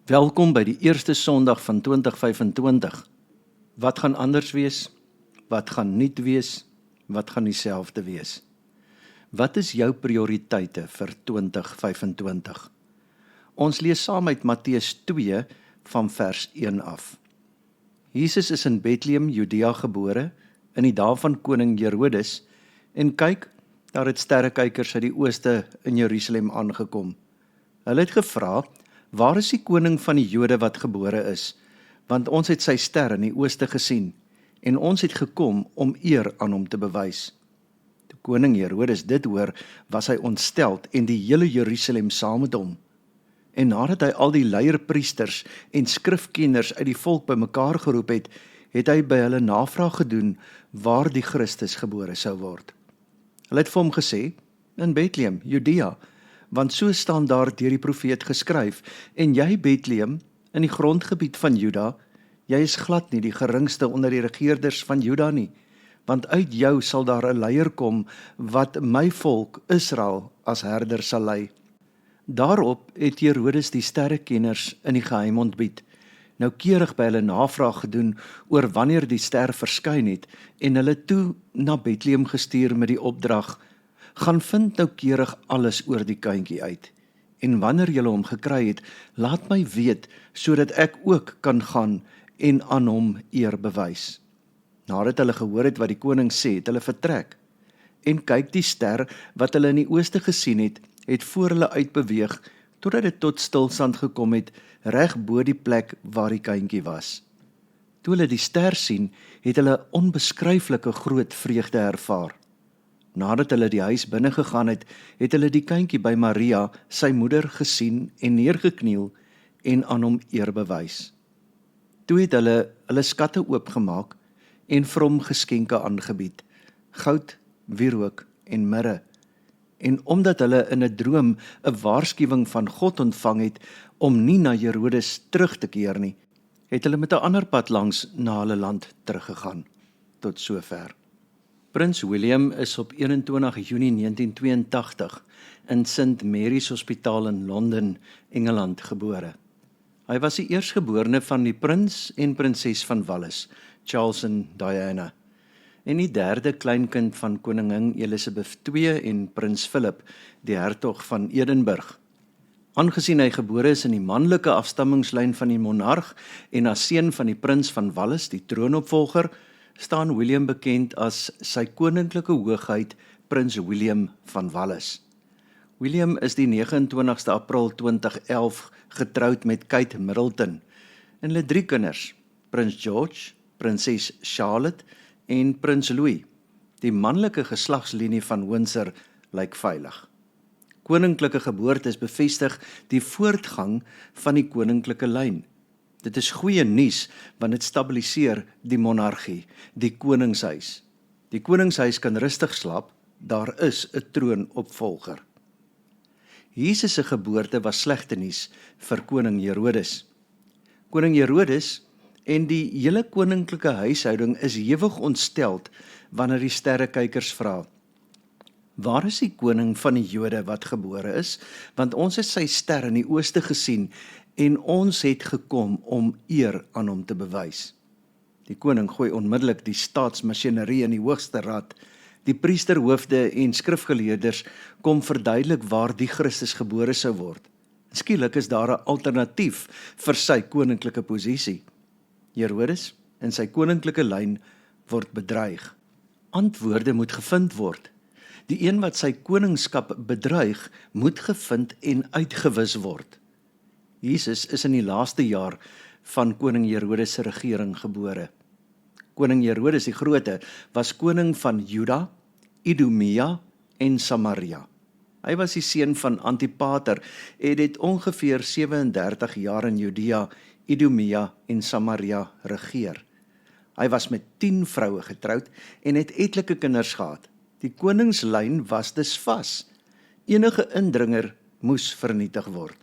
Welkom by die eerste Sondag van 2025. Wat gaan anders wees? Wat gaan nuut wees? Wat gaan dieselfde wees? Wat is jou prioriteite vir 2025? Ons lees saam uit Matteus 2 van vers 1 af. Jesus is in Bethlehem, Judea gebore, in die dae van koning Herodes, en kyk, daar het sterrekykers uit die ooste in Jerusalem aangekom. Hulle het gevra, waar is die koning van die Jode wat gebore is? Want ons het sy ster in die ooste gesien, en ons het gekom om eer aan hom te bewys. Toe koning Herodes dit hoor, was hy ontsteld en die hele Jerusalem saam met hom. En nadat hy al die leierpriesters en skrifkenners uit die volk bymekaar geroep het, het hy by hulle navraag gedoen waar die Christus gebore sou word. Hulle het vir hom gesê, in Bethlehem, Judea, want so staan daar deur die profeet geskryf, en jy Bethlehem, in die grondgebied van Juda, jy is glad nie die geringste onder die regeerders van Juda nie, want uit jou sal daar 'n leier kom, wat my volk Israel as herder sal lei. Daarop het Herodes die sterrekenners in die geheim ontbied, noukeurig by hulle navraag gedoen oor wanneer die ster verskyn het, en hulle toe na Bethlehem gestuur met die opdrag, gaan vind noukeurig alles oor die kindjie uit, en wanneer julle hom gekry het, laat my weet, sodat ek ook kan gaan en aan hom eer bewys. Nadat hulle gehoor het wat die koning sê, het hulle vertrek, en kyk, die ster wat hulle in die ooste gesien het voor hulle uitbeweeg, totdat dit tot stilstand gekom het, reg bo die plek waar die kindjie was. Toe hulle die ster sien, het hulle onbeskryflike groot vreugde ervaar. Nadat hulle die huis binne gegaan het, het hulle die kindjie by Maria, sy moeder, gesien en neergekniel en aan hom eer bewys. Toe het hulle skatte oopgemaak en vir hom geskenke aangebied, goud, wierook en mirre. En omdat hulle in 'n droom 'n waarskuwing van God ontvang het om nie na Herodes terug te keer nie, het hulle met 'n ander pad langs na hulle land teruggegaan. Tot sover. Prins William is op 21 Junie 1982 in St. Mary's Hospitaal in Londen, Engeland gebore. Hy was die eerstgeborene van die prins en prinses van Wales, Charles en Diana, en die derde kleinkind van koningin Elizabeth II en prins Philip, die hertog van Edinburgh. Aangesien hy gebore is in die manlike afstammingslyn van die monarg en as seun van die prins van Wales, die troonopvolger, staan William bekend as sy koninklike hoogheid prins William van Wales. William is die 29ste April 2011 getroud met Kate Middleton en hulle 3 kinders, prins George, prinses Charlotte en prins Louis. Die manlike geslagslinie van Windsor lyk veilig. Koninklike geboorte is bevestig die voortgang van die koninklike lyn. Dit is goeie nuus, want dit stabiliseer die monargie, die koningshuis. Die koningshuis kan rustig slaap, daar is 'n troonopvolger. Jesus se geboorte was slegte nuus vir koning Herodes. Koning Herodes en die hele koninklike huishouding is hewig ontsteld wanneer die sterrekykers vra, waar is die koning van die Jode wat gebore is? Want ons het sy ster in die ooste gesien en ons het gekom om eer aan hom te bewys. Die koning gooi onmiddellik die staatsmasjinerie in die hoogste raad. Die priesterhoofde en skrifgeleerders kom verduidelik waar die Christus gebore sou word. Skielik is daar 'n alternatief vir sy koninklike posisie. Herodes en sy koninklike lyn word bedreig. Antwoorde moet gevind word. Die een wat sy koningskap bedreig, moet gevind en uitgewis word. Jesus is in die laaste jaar van koning Herodes se regering gebore. Koning Herodes die Grote was koning van Juda, Idumea en Samaria. Hy was die seun van Antipater en het ongeveer 37 jaar in Judea, Idumea en Samaria regeer. Hy was met 10 vroue getroud en het etlike kinders gehad. Die koningslyn was dus vas. Enige indringer moes vernietig word.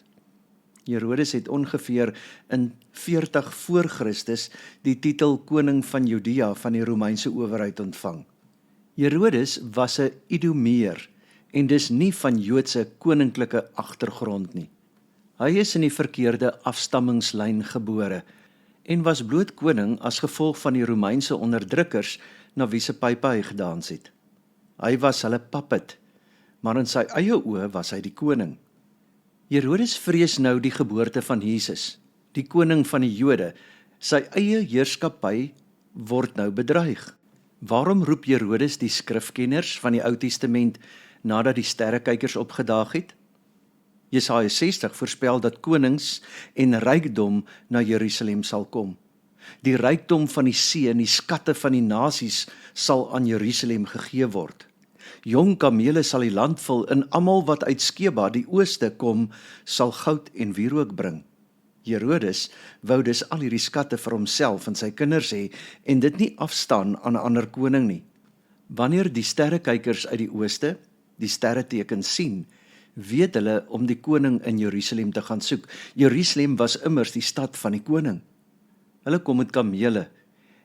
Herodes het ongeveer in 40 voor Christus die titel koning van Judea van die Romeinse owerheid ontvang. Herodes was 'n Idumeer en dis nie van Joodse koninklike agtergrond nie. Hy is in die verkeerde afstammingslyn gebore en was bloot koning as gevolg van die Romeinse onderdrukkers na wie se pype hy gedans het. Hy was hulle puppet, maar in sy eie oë was hy die koning. Herodes vrees nou die geboorte van Jesus, die koning van die Jode. Sy eie heerskappy word nou bedreig. Waarom roep Herodes die skrifkenners van die Ou Testament nadat die sterrekykers opgedaag het? Jesaja 60 voorspel dat konings en rykdom na Jerusalem sal kom. Die rykdom van die see en die skatte van die nasies sal aan Jerusalem gegee word. Jong kamele sal die land vul en almal wat uit Skeba, die ooste kom, sal goud en wierook bring. Herodes wou dus al hierdie skatte vir homself en sy kinders hê en dit nie afstaan aan 'n ander koning nie. Wanneer die sterrekykers uit die ooste die sterretekens sien, weet hulle om die koning in Jerusalem te gaan soek. Jerusalem was immers die stad van die koning. Hulle kom met kamele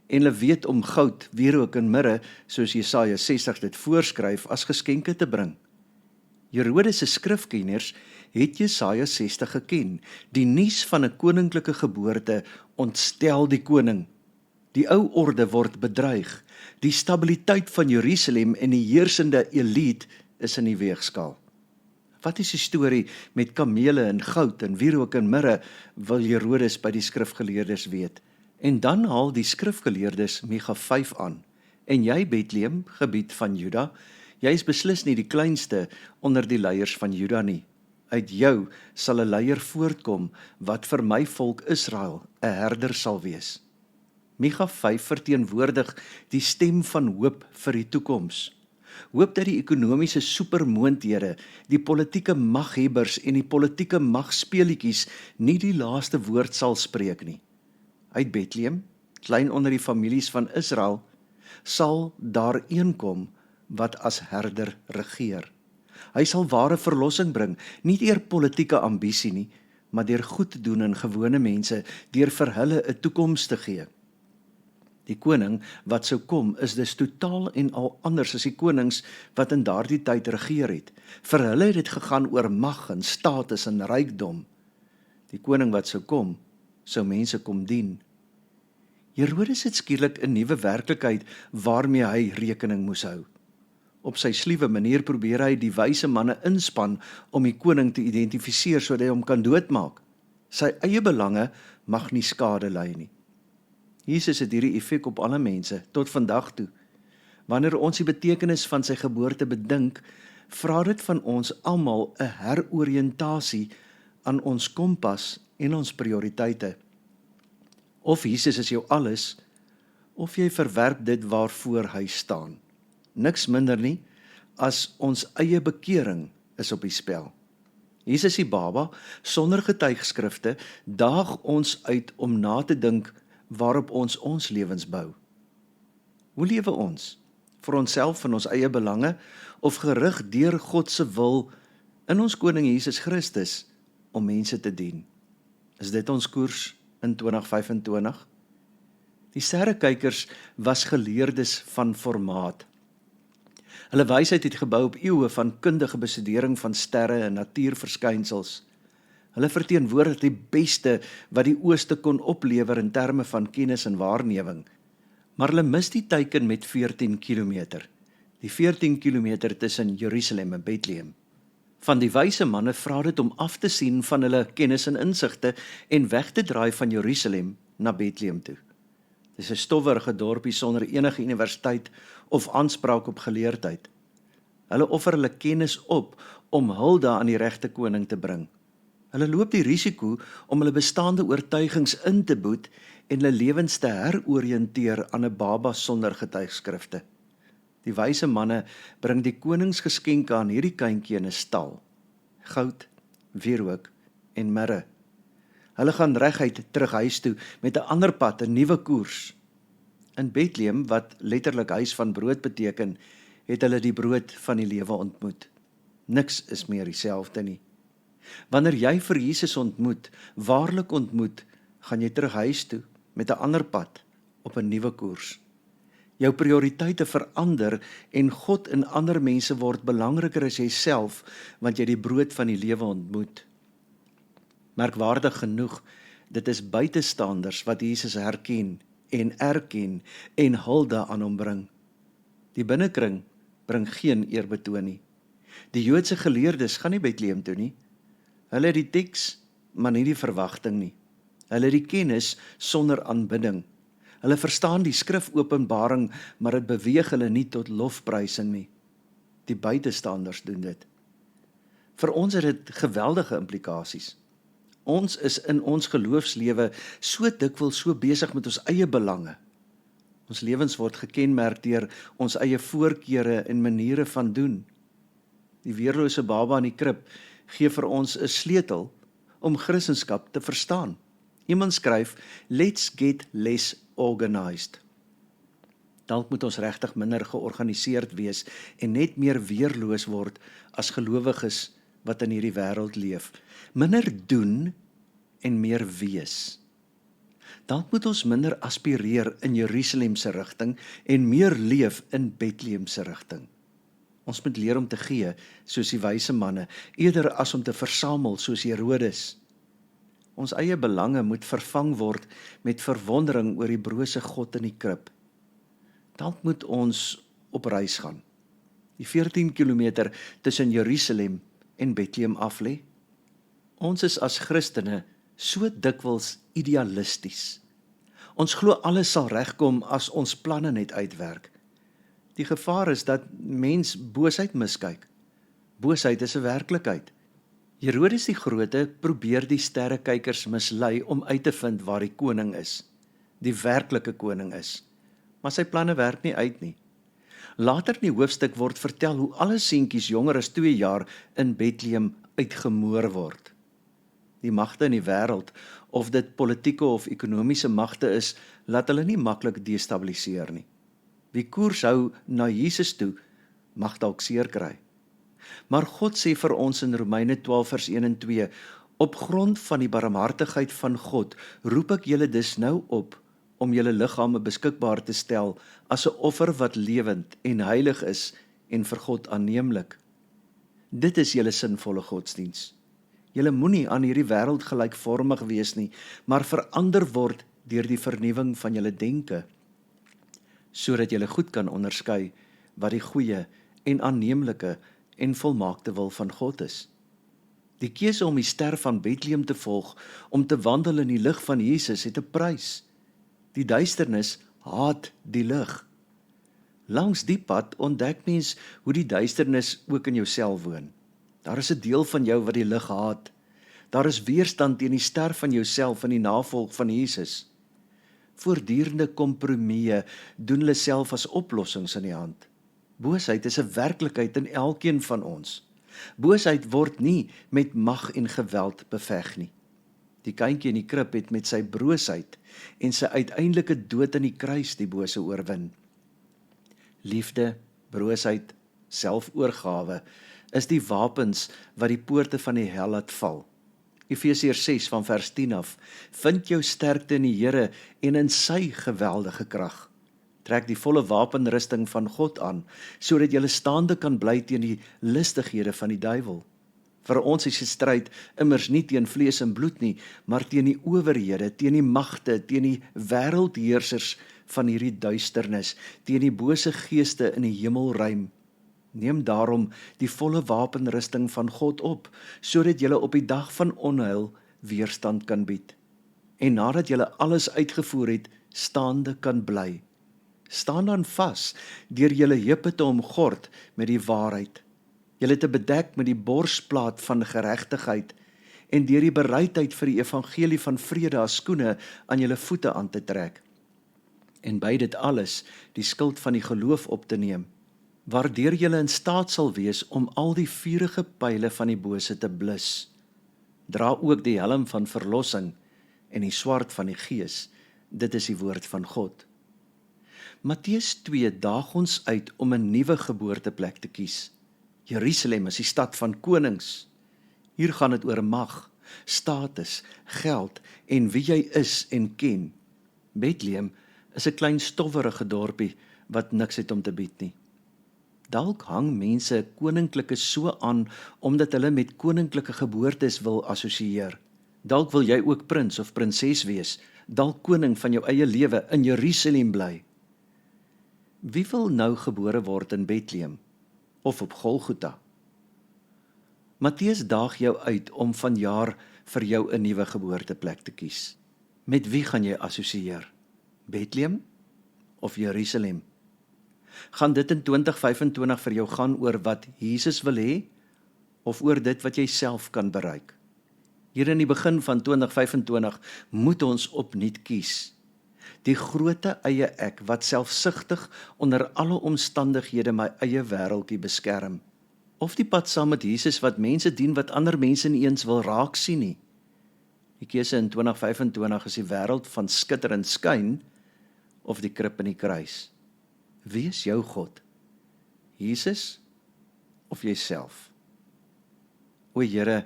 en hulle weet om goud, wierook en mirre, soos Jesaja 60 dit voorskryf, as geskenke te bring. Herodes se skrifkenners het Jesaja 60 geken. Die nuus van 'n koninklike geboorte ontstel die koning. Die ou orde word bedreig. Die stabiliteit van Jerusalem en die heersende elite is in die weegskaal. Wat is die storie met kamele en goud en wierook en mirre, wil Herodes by die skrifgeleerdes weet. En dan haal die skrifgeleerdes Micha 5 aan. En jy, Bethlehem, gebied van Juda, jy is beslis nie die kleinste onder die leiers van Juda nie. Uit jou sal 'n leier voortkom wat vir my volk Israel 'n herder sal wees. Micha 5 verteenwoordig die stem van hoop vir die toekoms. Hoop dat die ekonomiese supermoondhede, die politieke maghebbers en die politieke magspeletjies nie die laaste woord sal spreek nie. Uit Bethlehem, klein onder die families van Israel, sal daar een kom wat as herder regeer. Hy sal ware verlossing bring, nie deur politieke ambisie nie, maar deur goed te doen aan gewone mense, deur vir hulle 'n toekoms te gee. Die koning wat sou kom is dus totaal en al anders as die konings wat in daardie tyd regeer het. Vir hulle het dit gegaan oor mag en status en rykdom. Die koning wat sou kom, sou mense kom dien. Herodes het skielik 'n nuwe werklikheid waarmee hy rekening moes hou. Op sy sluwe manier probeer hy die wyse manne inspann om die koning te identifiseer sodat hy hom kan doodmaak. Sy eie belange mag nie skade ly nie. Jesus het hierdie effek op alle mense, tot vandag toe. Wanneer ons die betekenis van sy geboorte bedink, vra dit van ons almal 'n heroriëntasie aan ons kompas en ons prioriteite. Of Jesus is jou alles, of jy verwerp dit waarvoor hy staan. Niks minder nie, as ons eie bekering is op die spel. Jesus die baba, sonder getuigskrifte, daag ons uit om na te dink waarop ons lewens bou. Hoe lewe ons? Vir onsself en ons eie belange, of gerig deur God se wil in ons koning Jesus Christus om mense te dien? Is dit ons koers in 2025? Die sterrekykers was geleerdes van formaat. Hulle wysheid het gebou op eeue van kundige bestudering van sterre en natuurverskynsels. Hulle verteenwoordig die beste wat die ooste kon oplewer in terme van kennis en waarneming. Maar hulle mis die teiken met 14 kilometer. Die 14 kilometer tussen Jerusalem en Bethlehem. Van die wyse manne vra dit om af te sien van hulle kennis en insigte en weg te draai van Jerusalem na Bethlehem toe. Dis 'n stowwerige dorpie sonder enige universiteit of aanspraak op geleerdheid. Hulle offer hulle kennis op om hulde aan die regte koning te bring. Hulle loop die risiko om hulle bestaande oortuigings in te boet en hulle lewens te heroriënteer aan 'n baba sonder getuigskrifte. Die wyse manne bring die koningsgeskenke aan hierdie kindjie in 'n stal. Goud, wierook en mirre. Hulle gaan reguit terug huis toe met 'n ander pad, 'n nuwe koers. In Bethlehem, wat letterlik huis van brood beteken, het hulle die brood van die lewe ontmoet. Niks is meer dieselfde nie. Wanneer jy vir Jesus ontmoet, waarlik ontmoet, gaan jy terug huis toe met 'n ander pad op 'n nuwe koers. Jou prioriteite verander en God en ander mense word belangriker as jouself, want jy die brood van die lewe ontmoet. Merkwaardig genoeg, dit is buitestanders wat Jesus herken en erken en hulde aan hom bring. Die binnekring bring geen eerbetoon nie. Die Joodse geleerdes gaan nie Bethlehem toe nie. Hulle het die teks, maar nie die verwagting nie. Hulle het die kennis sonder aanbidding. Hulle verstaan die skrifopenbaring, maar dit beweeg hulle nie tot lofprysing nie. Die buitestanders doen dit. Vir ons het dit geweldige implikasies. Ons is in ons geloofslewe so dikwels so besig met ons eie belange. Ons lewens word gekenmerk deur ons eie voorkeure en maniere van doen. Die weerlose baba in die krib gee vir ons 'n sleutel om Christendom te verstaan. Iemand skryf, let's get less organized. Dalk moet ons regtig minder georganiseerd wees en net meer weerloos word as gelowiges wat in hierdie wêreld leef. Minder doen en meer wees. Dalk moet ons minder aspireer in Jerusalem se rigting en meer leef in Bethlehem se rigting. Ons moet leer om te gee soos die wyse manne, eerder as om te versamel soos Herodes. Ons eie belange moet vervang word met verwondering oor die brose God in die krib. Dalk moet ons op reis gaan. Die 14 kilometer tussen Jerusalem en Bethlehem af lê. Ons is as Christene so dikwels idealisties. Ons glo alles sal regkom as ons planne net uitwerk. Die gevaar is dat mens boosheid miskyk. Boosheid is 'n werklikheid. Herodes die Grote probeer die sterrekykers mislei om uit te vind waar die koning is, die werklike koning is. Maar sy planne werk nie uit nie. Later in die hoofstuk word vertel hoe alle seentjies jonger as 2 jaar in Bethlehem uitgemoor word. Die magte in die wêreld, of dit politieke of ekonomiese magte is, laat hulle nie maklik destabiliseer nie. Wie koers hou na Jesus toe, mag dalk seer kry. Maar God sê vir ons in Romeine 12 vers 1 en 2, op grond van die barmhartigheid van God, roep ek julle dus nou op, om julle liggame beskikbaar te stel, as 'n offer wat lewend en heilig is, en vir God aanneemlik. Dit is julle sinvolle godsdiens. Julle moenie aan hierdie wêreld gelykvormig wees nie, maar verander word deur die vernuwing van julle denke, sodat julle goed kan onderskei wat die goeie en aanneemlike en volmaakte wil van God is. Die keuse om die ster van Bethlehem te volg, om te wandel in die lig van Jesus, het 'n prys. Die duisternis haat die lig. Langs die pad ontdek mens hoe die duisternis ook in jouself woon. Daar is 'n deel van jou wat die lig haat. Daar is weerstand teen die ster van jouself in die navolg van Jesus. Voortdurende kompromieë doen hulle self as oplossings in die hand. Boosheid is 'n werklikheid in elkeen van ons. Boosheid word nie met mag en geweld beveg nie. Die kindjie in die krib het met sy broosheid en sy uiteindelike dood aan die kruis die bose oorwin. Liefde, broosheid, selfoorgawe is die wapens wat die poorte van die hel laat val. Efesiërs 6 van vers 10 af, vind jou sterkte in die Here en in sy geweldige krag. Trek die volle wapenrusting van God aan, sodat jy staande kan bly teen die listighede van die duiwel. Vir ons is die stryd immers nie teen vlees en bloed nie, maar teen die owerhede, teen die magte, teen die wêreldheersers van hierdie duisternis, teen die bose geeste in die hemelruim. Neem daarom die volle wapenrusting van God op, sodat jy op die dag van onheil weerstand kan bied. En nadat jy alles uitgevoer het, staande kan bly. Staan dan vas deur julle heupe te omgord met die waarheid, julle te bedek met die borsplaat van geregtigheid en deur die bereidheid vir die evangelie van vrede as skoene aan julle voete aan te trek. En by dit alles die skild van die geloof op te neem, waardeur julle in staat sal wees om al die vurige pile van die bose te blus. Dra ook die helm van verlossing en die swaard van die Gees, dit is die woord van God. Matteus 2 daag ons uit om 'n nuwe geboorteplek te kies. Jerusalem is die stad van konings. Hier gaan dit oor mag, status, geld en wie jy is en ken. Bethlehem is 'n klein stowwerige dorpie wat niks het om te bied nie. Dalk hang mense 'n koninklike so aan omdat hulle met koninklike geboortes wil assosieer. Dalk wil jy ook prins of prinses wees, dalk koning van jou eie lewe in Jerusalem bly. Wie wil nou gebore word in Bethlehem of op Golgotha? Matteus daag jou uit om vanjaar vir jou 'n nuwe geboorteplek te kies. Met wie gaan jy assosieer? Bethlehem of Jerusalem? Gaan dit in 2025 vir jou gaan oor wat Jesus wil hê of oor dit wat jy self kan bereik? Hier in die begin van 2025 moet ons opnuut kies. Die groote eie ek wat selfsugtig onder alle omstandighede my eie wêreldjie beskerm. Of die pad saam met Jesus wat mense dien wat ander mense nie eens wil raak sien nie. Die keuse in 2025 is die wêreld van skitter en skyn of die krib in die kruis. Wie is jou God? Jesus of jouself? O Here,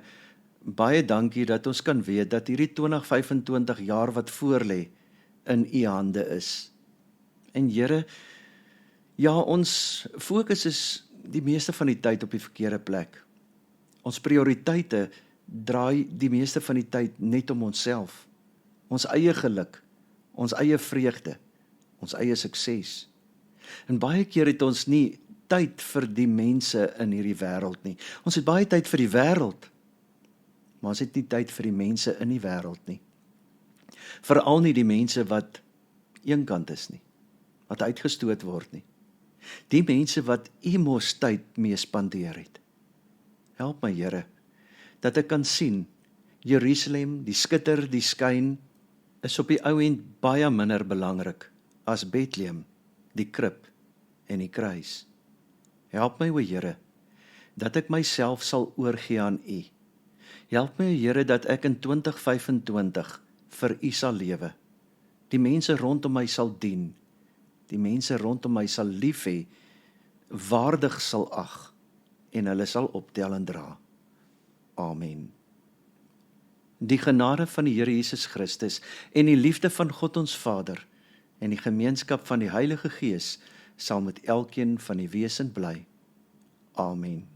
baie dankie dat ons kan weet dat hierdie 2025 jaar wat voorlê in U hande is. En Here, ja, ons fokus is die meeste van die tyd op die verkeerde plek. Ons prioriteite draai die meeste van die tyd net om onsself, ons eie geluk, ons eie vreugde, ons eie sukses. En baie keer het ons nie tyd vir die mense in hierdie wêreld nie. Ons het baie tyd vir die wêreld, maar ons het nie tyd vir die mense in die wêreld nie. Veral nie die mense wat eenkant is nie, wat uitgestoot word nie. Die mense wat U mos tyd mee spandeer het. Help my Here, dat ek kan sien, Jerusalem, die skitter, die skyn, is op die ou end baie minder belangrik as Bethlehem, die krib en die kruis. Help my o Here, dat ek myself sal oorgee aan U. Help my o Here, dat ek in 2025 vir U sal lewe. Die mense rondom my sal dien. Die mense rondom my sal lief hê, waardig sal ag en hulle sal optel en dra. Amen. Die genade van die Here Jesus Christus en die liefde van God ons Vader en die gemeenskap van die Heilige Gees sal met elkeen van die wesen bly. Amen.